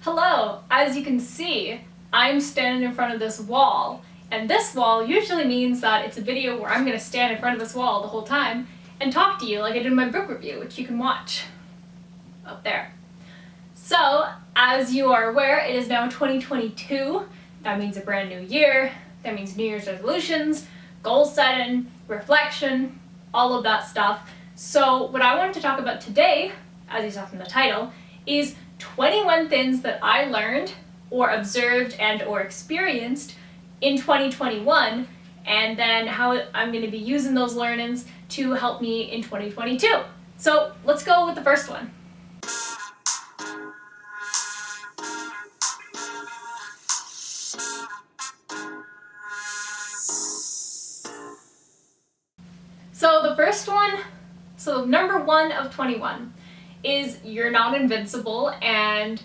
Hello! As you can see, I'm standing in front of this wall, and this wall usually means that it's a video where I'm going to stand in front of this wall the whole time and talk to you like I did in my book review, which you can watch up there. So, as you are aware, it is now 2022. That means a brand new year. That means New Year's resolutions, goal setting, reflection, all of that stuff. So what I wanted to talk about today, as you saw from the title, is 21 things that I learned or observed and or experienced in 2021, and then how I'm going to be using those learnings to help me in 2022. So let's go with the first one. So the first one, number one of 21 is you're not invincible, and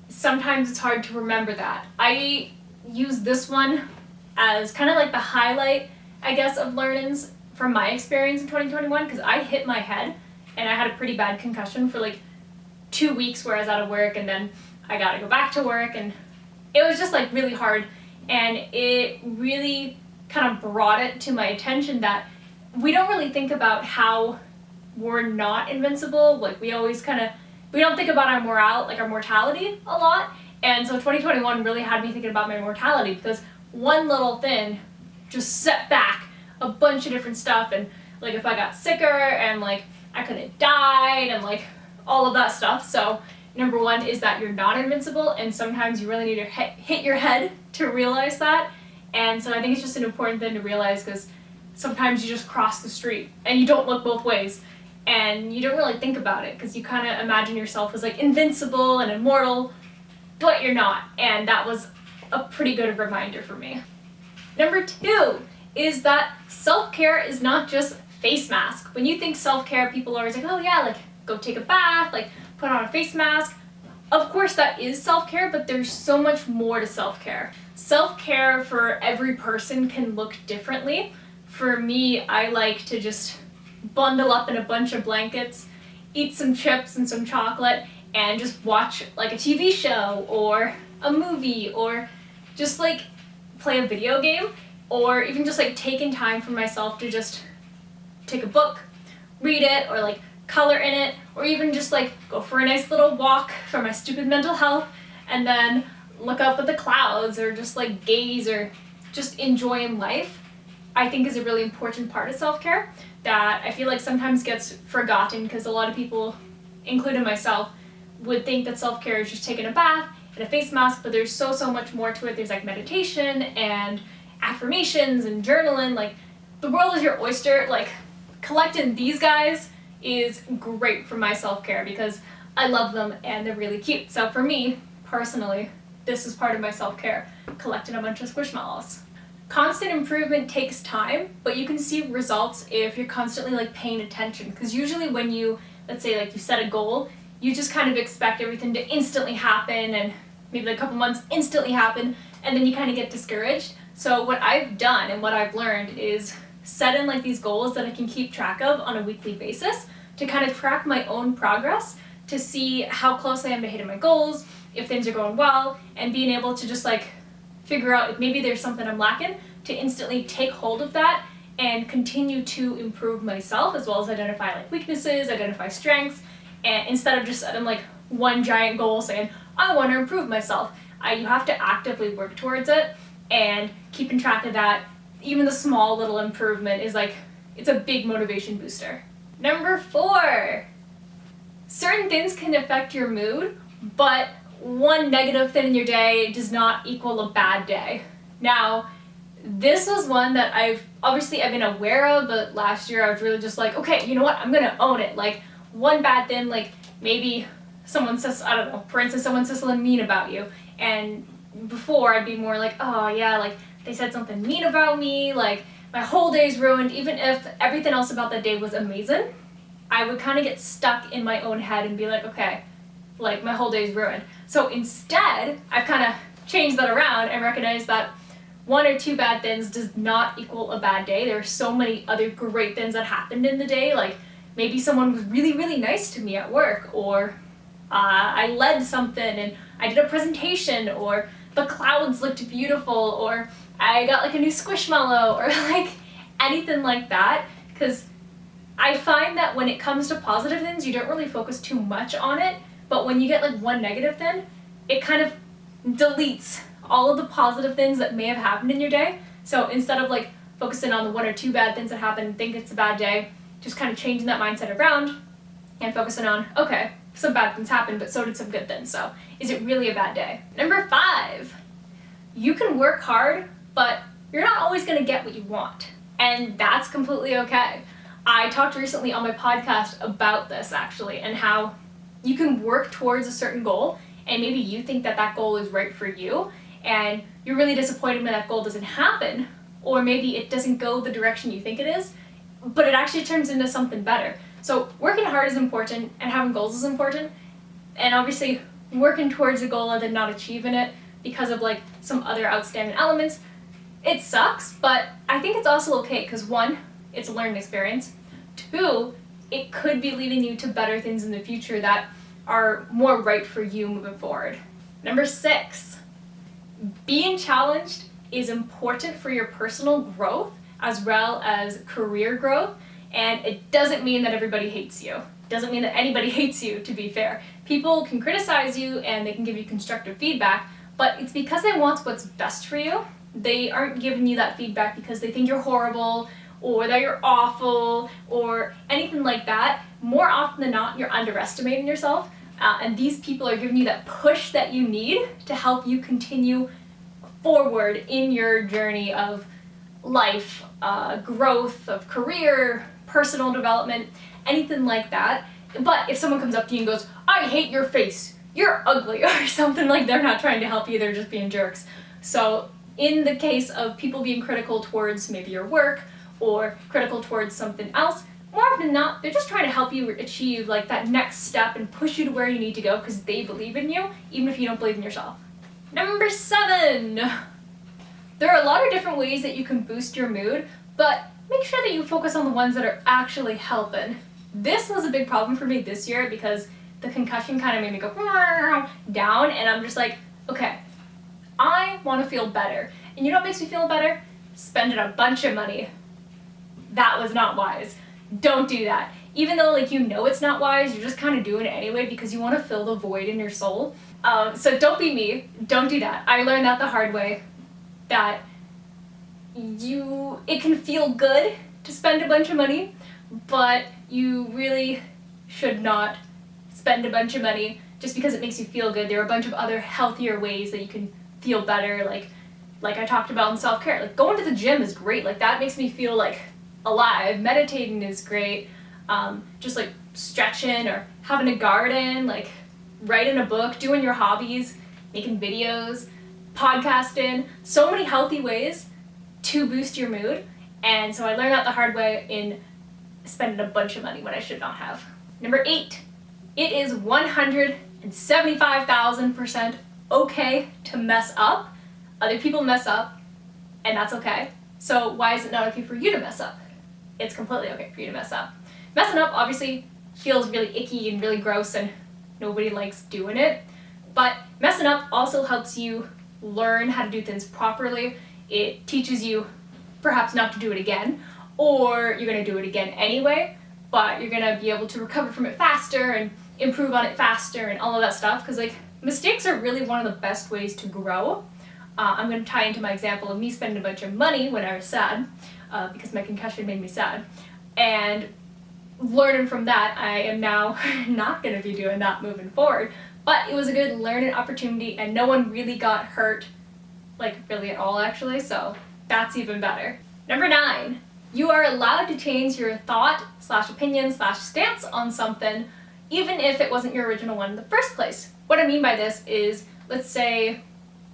sometimes it's hard to remember that. I use this one as kind of like the highlight, I guess, of learnings from my experience in 2021, because I hit my head and I had a pretty bad concussion for like 2 weeks where I was out of work, and then I got to go back to work, and it was just like really hard, and it really kind of brought it to my attention that we don't really think about how we're not invincible. Like we don't think about our mortality a lot. And so 2021 really had me thinking about my mortality, because one little thing just set back a bunch of different stuff, and like if I got sicker and like I could have died and like all of that stuff. So number one is that you're not invincible, and sometimes you really need to hit your head to realize that. And so I think it's just an important thing to realize, because sometimes you just cross the street and you don't look both ways, and you don't really think about it because you kind of imagine yourself as like invincible and immortal, but you're not. And that was a pretty good reminder for me. Number two is that self-care is not just face mask. When you think self-care, people are always like, oh yeah, like go take a bath, like put on a face mask. Of course that is self-care, but there's so much more to self-care. Self-care for every person can look differently. For me, I like to just bundle up in a bunch of blankets, eat some chips and some chocolate, and just watch like a TV show or a movie, or just like play a video game, or even just like taking time for myself to just take a book, read it, or like color in it, or even just like go for a nice little walk for my stupid mental health, and then look up at the clouds, or just like gaze, or just enjoying life. I think is a really important part of self-care that I feel like sometimes gets forgotten, because a lot of people, including myself, would think that self-care is just taking a bath and a face mask, but there's so much more to it. There's like meditation and affirmations and journaling. Like the world is your oyster. Like collecting these guys is great for my self-care because I love them and they're really cute. So for me, personally, this is part of my self-care, collecting a bunch of squishmallows. Constant improvement takes time, but you can see results if you're constantly like paying attention, because usually when you, let's say like you set a goal, you just kind of expect everything to instantly happen, and maybe like a couple months instantly happen, and then you kind of get discouraged. So what I've done and what I've learned is set in like these goals that I can keep track of on a weekly basis to kind of track my own progress, to see how close I am to hitting my goals, if things are going well, and being able to just like figure out if maybe there's something I'm lacking, to instantly take hold of that and continue to improve myself, as well as identify like weaknesses, identify strengths, and instead of just setting like one giant goal saying, I want to improve myself, you have to actively work towards it, and keeping track of that, even the small little improvement is like, it's a big motivation booster. Number 4, certain things can affect your mood, but one negative thing in your day does not equal a bad day. Now, this was one that I've been aware of, but last year I was really just like, okay, you know what, I'm gonna own it. Like one bad thing, like maybe someone says, I don't know, for instance, someone says something mean about you, and before I'd be more like, oh yeah, like they said something mean about me, like my whole day's ruined. Even if everything else about that day was amazing, I would kind of get stuck in my own head and be like, okay, like my whole day's ruined. So instead, I've kind of changed that around and recognized that 1 or 2 bad things does not equal a bad day. There are so many other great things that happened in the day. Like maybe someone was really nice to me at work, or I led something and I did a presentation, or the clouds looked beautiful, or I got like a new squishmallow, or like anything like that. Because I find that when it comes to positive things, you don't really focus too much on it, but when you get like one negative thing, it kind of deletes all of the positive things that may have happened in your day. So instead of like focusing on the one or two bad things that happened and think it's a bad day, just kind of changing that mindset around and focusing on, okay, some bad things happened, but so did some good things, so is it really a bad day? Number 5, you can work hard, but you're not always going to get what you want, and that's completely okay. I talked recently on my podcast about this, actually, and how you can work towards a certain goal, and maybe you think that that goal is right for you, and you're really disappointed when that goal doesn't happen, or maybe it doesn't go the direction you think it is, but it actually turns into something better. So working hard is important, and having goals is important, and obviously working towards a goal and then not achieving it because of like some other outstanding elements, it sucks, but I think it's also okay because 1, it's a learning experience, 2, it could be leading you to better things in the future that are more right for you moving forward. Number 6, being challenged is important for your personal growth as well as career growth, and it doesn't mean that everybody hates you. It doesn't mean that anybody hates you, to be fair. People can criticize you and they can give you constructive feedback, but it's because they want what's best for you. They aren't giving you that feedback because they think you're horrible or that you're awful or anything like that. More often than not, you're underestimating yourself, and these people are giving you that push that you need to help you continue forward in your journey of life, growth, of career, personal development, anything like that. But if someone comes up to you and goes, I hate your face, you're ugly, or something, like, they're not trying to help you, they're just being jerks. So in the case of people being critical towards maybe your work or critical towards something else, more often than not, they're just trying to help you achieve like that next step and push you to where you need to go because they believe in you, even if you don't believe in yourself. Number 7. There are a lot of different ways that you can boost your mood, but make sure that you focus on the ones that are actually helping. This was a big problem for me this year because the concussion kind of made me go down, and I'm just like, okay, I want to feel better. And you know what makes me feel better? Spending a bunch of money. That was not wise. Don't do that. Even though like you know it's not wise, you're just kind of doing it anyway because you want to fill the void in your soul. So don't be me. Don't do that. I learned that the hard way. That it can feel good to spend a bunch of money, but you really should not spend a bunch of money just because it makes you feel good. There are a bunch of other healthier ways that you can feel better, like I talked about in self-care. Like going to the gym is great. Like that makes me feel like alive. Meditating is great. Just like stretching or having a garden, like writing a book, doing your hobbies, making videos, podcasting, so many healthy ways to boost your mood. And so I learned that the hard way in spending a bunch of money when I should not have. Number 8, it is 175,000% okay to mess up. Other people mess up, and that's okay. So why is it not okay for you to mess up? It's completely okay for you to mess up. Messing up obviously feels really icky and really gross, and nobody likes doing it. But messing up also helps you learn how to do things properly. It teaches you perhaps not to do it again, or you're going to do it again anyway, but you're going to be able to recover from it faster and improve on it faster and all of that stuff, because like mistakes are really one of the best ways to grow. I'm going to tie into my example of me spending a bunch of money when I was sad, because my concussion made me sad, and learning from that, I am now not going to be doing that moving forward. But it was a good learning opportunity, and no one really got hurt, like really at all actually, so that's even better. Number 9, you are allowed to change your thought / opinion / stance on something, even if it wasn't your original one in the first place. What I mean by this is, let's say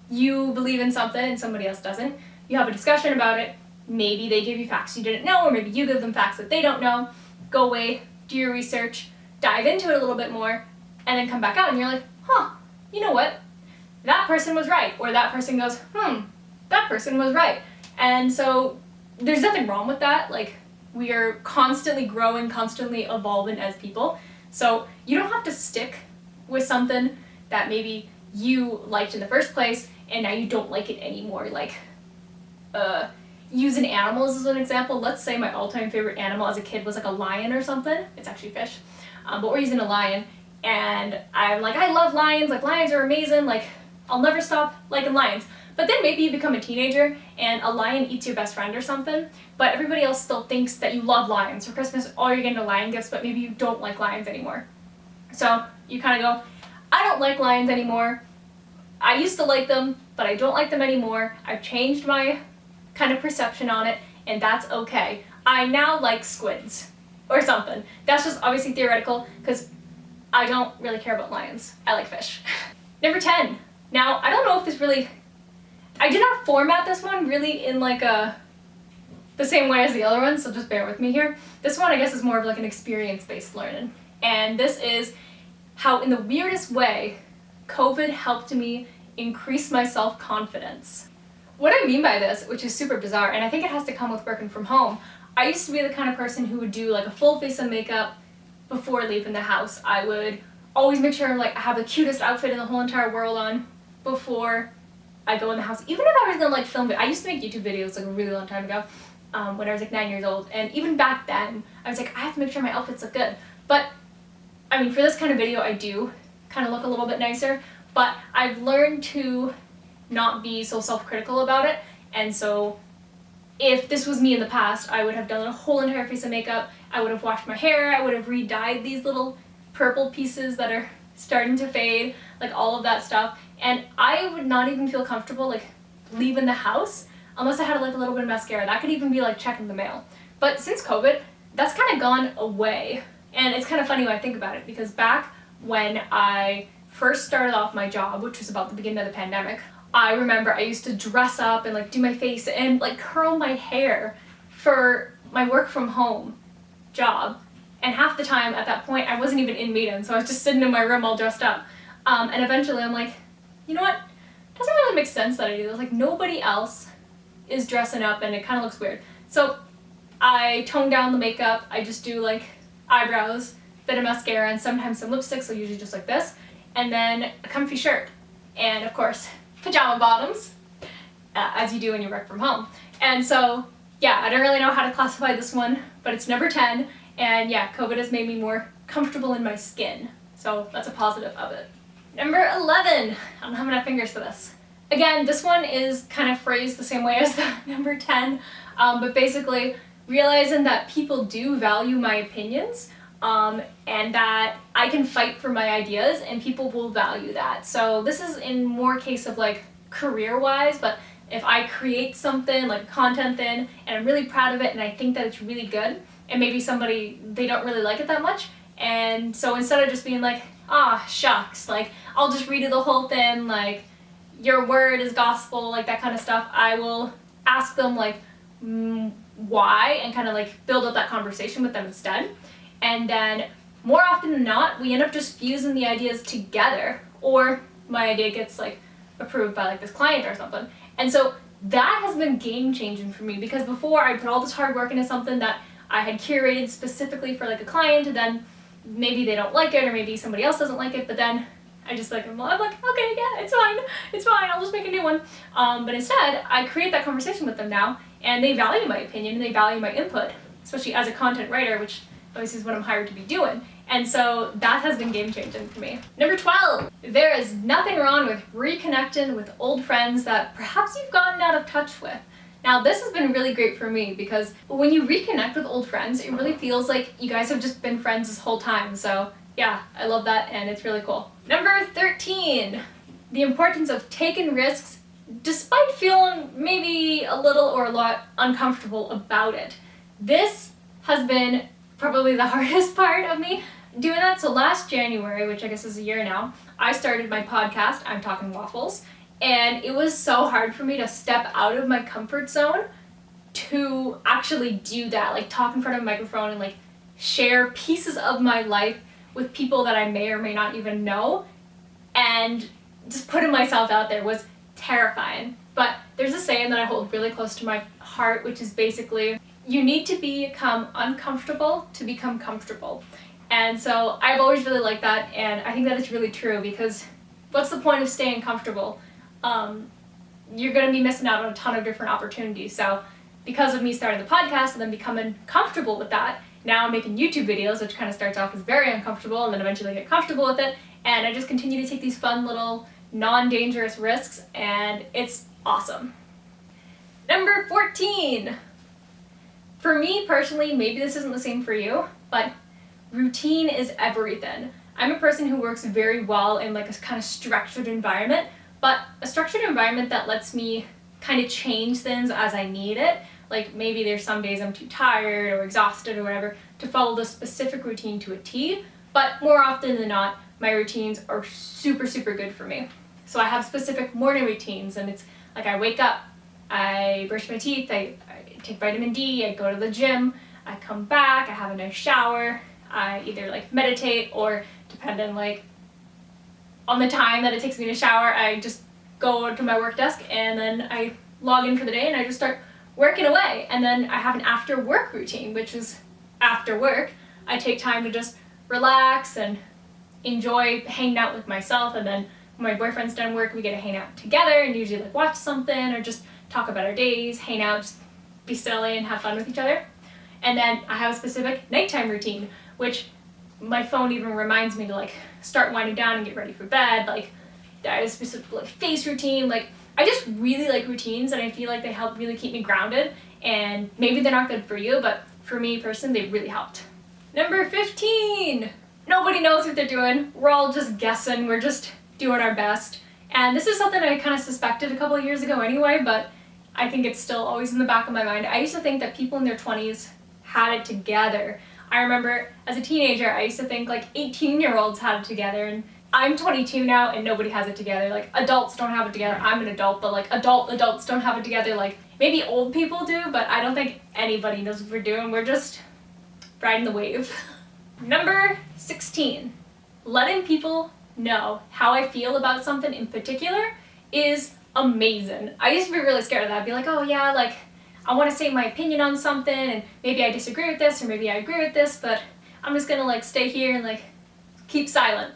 you believe in something and somebody else doesn't. You have a discussion about it. Maybe they give you facts you didn't know, or maybe you give them facts that they don't know. Go away, do your research, dive into it a little bit more, and then come back out and you're like, you know what? That person was right. Or that person goes, that person was right. And so there's nothing wrong with that. Like, we are constantly growing, constantly evolving as people. So you don't have to stick with something that maybe you liked in the first place and now you don't like it anymore. Like, using animals as an example, let's say my all-time favorite animal as a kid was like a lion or something. It's actually fish, but we're using a lion, and I'm like, I love lions, like lions are amazing, like I'll never stop liking lions. But then maybe you become a teenager and a lion eats your best friend or something, but everybody else still thinks that you love lions. For Christmas, all you're getting are lion gifts, but maybe you don't like lions anymore. So you kind of go, I don't like lions anymore. I used to like them, but I don't like them anymore. I've changed my kind of perception on it, and that's okay. I now like squids or something. That's just obviously theoretical because I don't really care about lions. I like fish. Number 10. Now, I don't know if this really, I did not format this one really in like the same way as the other one, so just bear with me here. This one I guess is more of like an experience-based learning. And this is how in the weirdest way COVID helped me increase my self-confidence. What I mean by this, which is super bizarre, and I think it has to come with working from home, I used to be the kind of person who would do like a full face of makeup before leaving the house. I would always make sure like I have the cutest outfit in the whole entire world on before I go in the house. Even if I was gonna like film it, I used to make YouTube videos like a really long time ago, when I was like 9 years old, and even back then I was like, I have to make sure my outfits look good. But I mean, for this kind of video I do kind of look a little bit nicer, but I've learned to not be so self-critical about it. And so if this was me in the past, I would have done a whole entire face of makeup, I would have washed my hair, I would have re-dyed these little purple pieces that are starting to fade, like all of that stuff, and I would not even feel comfortable like leaving the house unless I had like a little bit of mascara. That could even be like checking the mail. But since COVID, that's kind of gone away, and it's kind of funny when I think about it, because back when I first started off my job, which was about the beginning of the pandemic, I remember I used to dress up and like do my face and like curl my hair for my work from home job. And half the time at that point I wasn't even in meetings, so I was just sitting in my room all dressed up. And eventually I'm like, you know what? It doesn't really make sense that I do this. Like, nobody else is dressing up and it kind of looks weird. So I tone down the makeup. I just do like eyebrows, bit of mascara, and sometimes some lipstick, so usually just like this. And then a comfy shirt. And of course, pajama bottoms, as you do when you work from home. And so, yeah, I don't really know how to classify this one, but it's number 10. And yeah, COVID has made me more comfortable in my skin. So that's a positive of it. Number 11. I don't have enough fingers for this. Again, this one is kind of phrased the same way as the number 10, but basically realizing that people do value my opinions, and that I can fight for my ideas and people will value that. So this is in more case of like career-wise, but if I create something like a content thing and I'm really proud of it and I think that it's really good, and maybe somebody, they don't really like it that much, and so instead of just being like, ah, shucks, like I'll just read the whole thing, like your word is gospel, like that kind of stuff, I will ask them like why, and kind of like build up that conversation with them instead. And then more often than not, we end up just fusing the ideas together, or my idea gets like approved by like this client or something. And so that has been game changing for me, because before I put all this hard work into something that I had curated specifically for like a client, and then maybe they don't like it, or maybe somebody else doesn't like it, but then I just like, I'm like, okay, yeah, it's fine, I'll just make a new one. But instead, I create that conversation with them now, and they value my opinion, and they value my input, especially as a content writer, which obviously is what I'm hired to be doing. And so that has been game changing for me. Number 12, there is nothing wrong with reconnecting with old friends that perhaps you've gotten out of touch with. Now, this has been really great for me, because when you reconnect with old friends, it really feels like you guys have just been friends this whole time. So yeah, I love that, and it's really cool. Number 13, the importance of taking risks despite feeling maybe a little or a lot uncomfortable about it. This has been probably the hardest part of me doing that. So last January, which I guess is a year now, I started my podcast, I'm Talking Waffles, and it was so hard for me to step out of my comfort zone to actually do that, like talk in front of a microphone and like share pieces of my life with people that I may or may not even know, and just putting myself out there was terrifying. But there's a saying that I hold really close to my heart, which is basically, you need to become uncomfortable to become comfortable. And so I've always really liked that, and I think that it's really true, because what's the point of staying comfortable? You're going to be missing out on a ton of different opportunities. So because of me starting the podcast and then becoming comfortable with that, now I'm making YouTube videos, which kind of starts off as very uncomfortable and then eventually I get comfortable with it. And I just continue to take these fun little non-dangerous risks, and it's awesome. Number 14. For me personally, maybe this isn't the same for you, but routine is everything. I'm a person who works very well in like a kind of structured environment, but a structured environment that lets me kind of change things as I need it. Like maybe there's some days I'm too tired or exhausted or whatever to follow the specific routine to a T, but more often than not, my routines are super, super good for me. So I have specific morning routines, and it's like I wake up, I brush my teeth, I take vitamin D, I go to the gym, I come back, I have a nice shower, I either like meditate or depending like on the time that it takes me to shower, I just go to my work desk and then I log in for the day and I just start working away. And then I have an after work routine, which is after work, I take time to just relax and enjoy hanging out with myself, and then when my boyfriend's done work, we get to hang out together and usually like watch something or just talk about our days, hang out, just be silly and have fun with each other. And then I have a specific nighttime routine, which my phone even reminds me to like start winding down and get ready for bed. Like I have a specific like face routine. Like I just really like routines, and I feel like they help really keep me grounded. And maybe they're not good for you, but for me personally, they really helped. Number 15. Nobody knows what they're doing. We're all just guessing. We're just doing our best. And this is something I kind of suspected a couple of years ago anyway, but I think it's still always in the back of my mind. I used to think that people in their 20s had it together. I remember as a teenager, I used to think like 18-year-olds had it together, and I'm 22 now and nobody has it together. Like adults don't have it together. I'm an adult, but like adults don't have it together. Like maybe old people do, but I don't think anybody knows what we're doing. We're just riding the wave. Number 16. Letting people know how I feel about something in particular is amazing. I used to be really scared of that. I'd be like, oh yeah, like I want to say my opinion on something and maybe I disagree with this or maybe I agree with this, but I'm just gonna like stay here and like keep silent.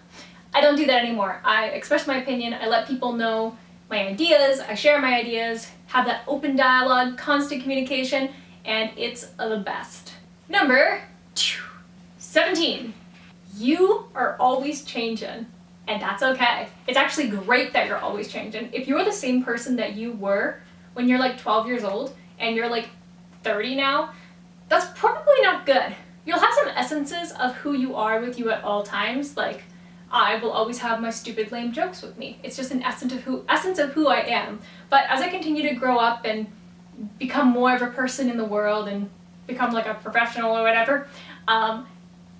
I don't do that anymore. I express my opinion, I let people know my ideas, I share my ideas, have that open dialogue, constant communication, and it's the best. Number 17. You are always changing, and that's okay. It's actually great that you're always changing. If you're the same person that you were when you're like 12 years old and you're like 30 now, that's probably not good. You'll have some essences of who you are with you at all times. Like, I will always have my stupid lame jokes with me. It's just an essence of who I am. But as I continue to grow up and become more of a person in the world and become like a professional or whatever,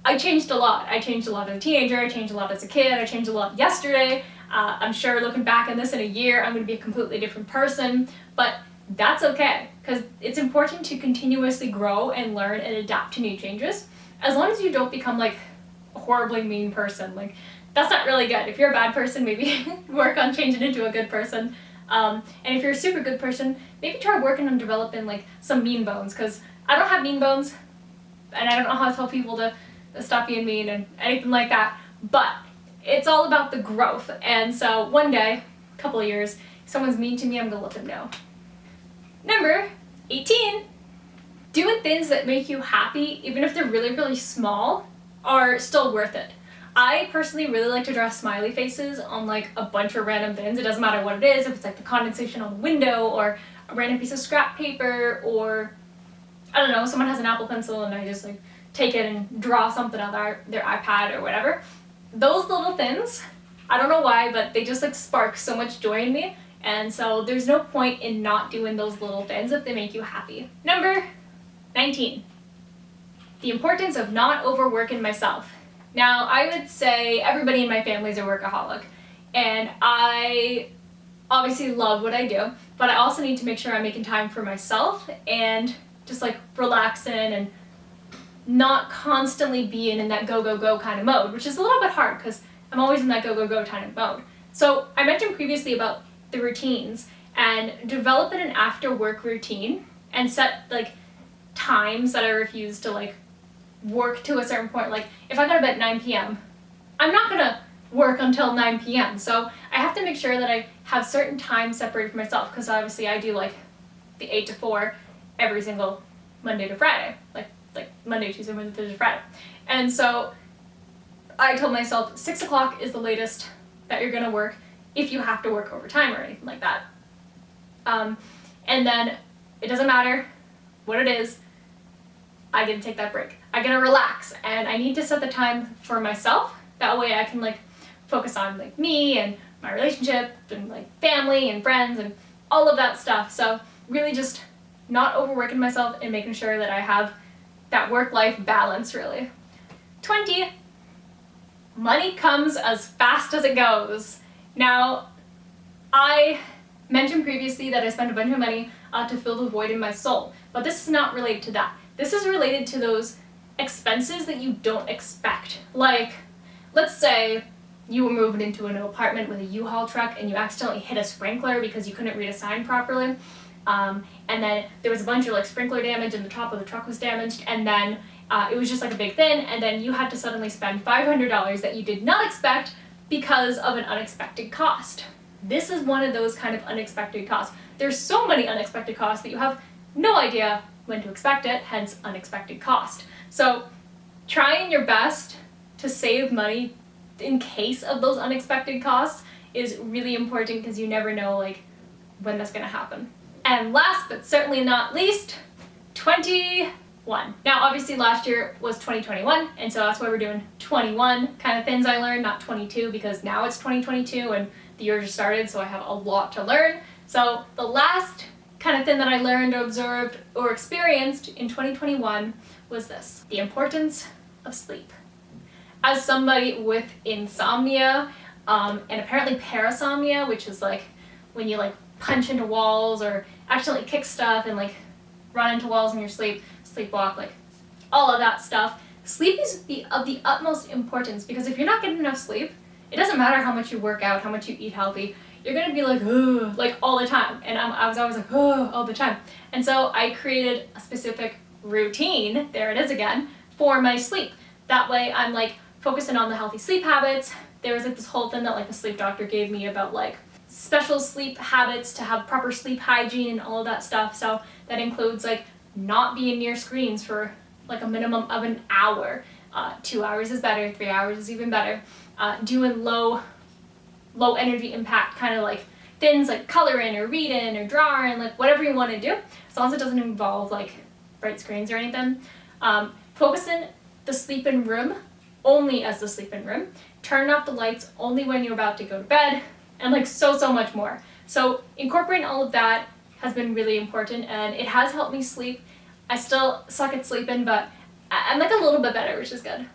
I changed a lot. I changed a lot as a teenager, I changed a lot as a kid, I changed a lot yesterday. I'm sure looking back on this in a year, I'm going to be a completely different person, but that's okay, because it's important to continuously grow and learn and adapt to new changes, as long as you don't become like a horribly mean person. Like, that's not really good. If you're a bad person, maybe work on changing into a good person. And if you're a super good person, maybe try working on developing like some mean bones, because I don't have mean bones, and I don't know how to tell people to stop being mean and anything like that, but it's all about the growth. And so one day, a couple of years, if someone's mean to me, I'm gonna let them know. Number 18. Doing things that make you happy, even if they're really, really small, are still worth it. I personally really like to draw smiley faces on like a bunch of random things. It doesn't matter what it is, if it's like the condensation on the window or a random piece of scrap paper, or I don't know, someone has an Apple Pencil and I just like take it and draw something on their iPad or whatever. Those little things, I don't know why, but they just like spark so much joy in me, and so there's no point in not doing those little things if they make you happy. Number 19. The importance of not overworking myself. Now, I would say everybody in my family is a workaholic, and I obviously love what I do, but I also need to make sure I'm making time for myself and just like relaxing and not constantly being in that go, go, go kind of mode, which is a little bit hard because I'm always in that go, go, go kind of mode. So I mentioned previously about the routines, and developing an after work routine and set like times that I refuse to like work to a certain point. Like if I go to bed at 9 p.m., I'm not gonna work until 9 p.m. So I have to make sure that I have certain times separated for myself, because obviously I do like the 8 to 4 every single Monday to Friday, like Monday, Tuesday, Wednesday, Thursday, Friday. And so I told myself 6 o'clock is the latest that you're gonna work if you have to work overtime or anything like that. And then it doesn't matter what it is, I get to take that break. I get to relax, and I need to set the time for myself. That way I can like focus on like me and my relationship and like family and friends and all of that stuff. So really just not overworking myself and making sure that I have that work-life balance, really. 20, money comes as fast as it goes. Now, I mentioned previously that I spent a bunch of money to fill the void in my soul, but this is not related to that. This is related to those expenses that you don't expect. Like, let's say you were moving into a new apartment with a U-Haul truck and you accidentally hit a sprinkler because you couldn't read a sign properly. And then there was a bunch of like sprinkler damage and the top of the truck was damaged, and then it was just like a big thing, and then you had to suddenly spend $500 that you did not expect because of an unexpected cost. This is one of those kind of unexpected costs. There's so many unexpected costs that you have no idea when to expect it, hence unexpected cost. So trying your best to save money in case of those unexpected costs is really important, because you never know like when that's gonna happen. And last but certainly not least, 21. Now obviously last year was 2021, and so that's why we're doing 21 kind of things I learned, not 22, because now it's 2022 and the year just started, so I have a lot to learn. So the last kind of thing that I learned or observed or experienced in 2021 was this: the importance of sleep. As somebody with insomnia, and apparently parasomnia, which is like when you like punch into walls or accidentally kick stuff and like run into walls in your sleep, sleepwalk, like all of that stuff. Sleep is of the utmost importance, because if you're not getting enough sleep, it doesn't matter how much you work out, how much you eat healthy, you're gonna be like, ugh, like all the time. And I was always like, ugh, all the time. And so I created a specific routine, there it is again, for my sleep. That way I'm like focusing on the healthy sleep habits. There was like this whole thing that like the sleep doctor gave me about like special sleep habits to have proper sleep hygiene and all of that stuff. So that includes like not being near screens for like a minimum of an hour. 2 hours is better, 3 hours is even better. Doing low energy impact kind of like things like coloring or reading or drawing, like whatever you want to do, as long as it doesn't involve like bright screens or anything. Focusing the sleeping room only as the sleeping room. Turn off the lights only when you're about to go to bed, and like so much more. So incorporating all of that has been really important, and it has helped me sleep. I still suck at sleeping, but I'm like a little bit better, which is good.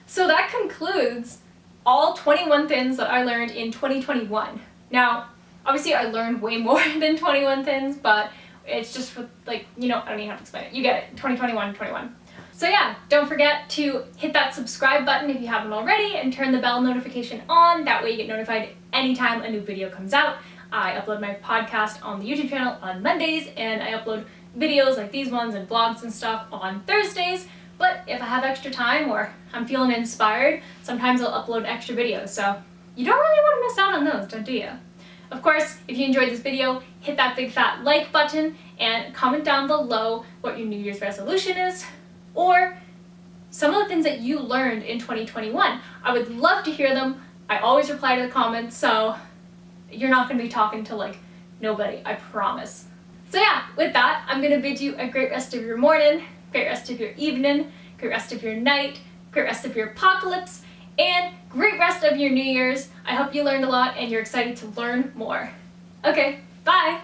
So that concludes all 21 things that I learned in 2021. Now, obviously I learned way more than 21 things, but it's just for like, you know, I don't even have to explain it. You get it, 2021, 21. So yeah, don't forget to hit that subscribe button if you haven't already, and turn the bell notification on. That way you get notified anytime a new video comes out. I upload my podcast on the YouTube channel on Mondays, and I upload videos like these ones and vlogs and stuff on Thursdays. But if I have extra time or I'm feeling inspired, sometimes I'll upload extra videos. So you don't really want to miss out on those, do you? Of course, if you enjoyed this video, hit that big fat like button and comment down below what your New Year's resolution is, or some of the things that you learned in 2021. I would love to hear them. I always reply to the comments, so you're not going to be talking to like nobody, I promise. So yeah, with that, I'm going to bid you a great rest of your morning, great rest of your evening, great rest of your night, great rest of your apocalypse, and great rest of your New Year's. I hope you learned a lot and you're excited to learn more. Okay, bye!